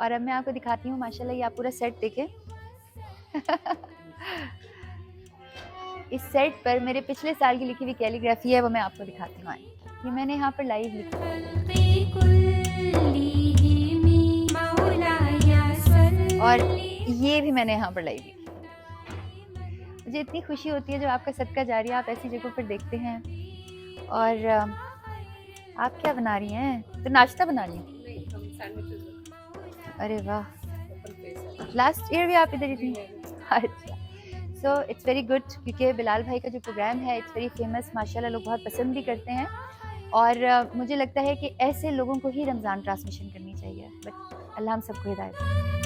और अब मैं आपको दिखाती हूँ माशाल्लाह, ये आप पूरा सेट देखें। इस सेट पर मेरे पिछले साल की लिखी हुई कैलीग्राफी है, वो मैं आपको दिखाती हूँ। ये मैंने यहाँ पर लाइव लिखा और ये भी मैंने यहाँ पर लाइव लिखी। मुझे इतनी खुशी होती है जब आपका सदका जारी आप ऐसी जगहों पर देखते हैं। और आप क्या बना रही हैं? तो नाश्ता बना रही हैं? अरे वाह, लास्ट ईयर भी आप इधर ही थी? अच्छा, सो इट्स वेरी गुड, क्योंकि बिलाल भाई का जो प्रोग्राम है इट्स वेरी फेमस, माशाल्लाह लोग बहुत पसंद भी करते हैं। और मुझे लगता है कि ऐसे लोगों को ही रमज़ान ट्रांसमिशन करनी चाहिए। बट अल्लाह हम सबको हिदायत दे।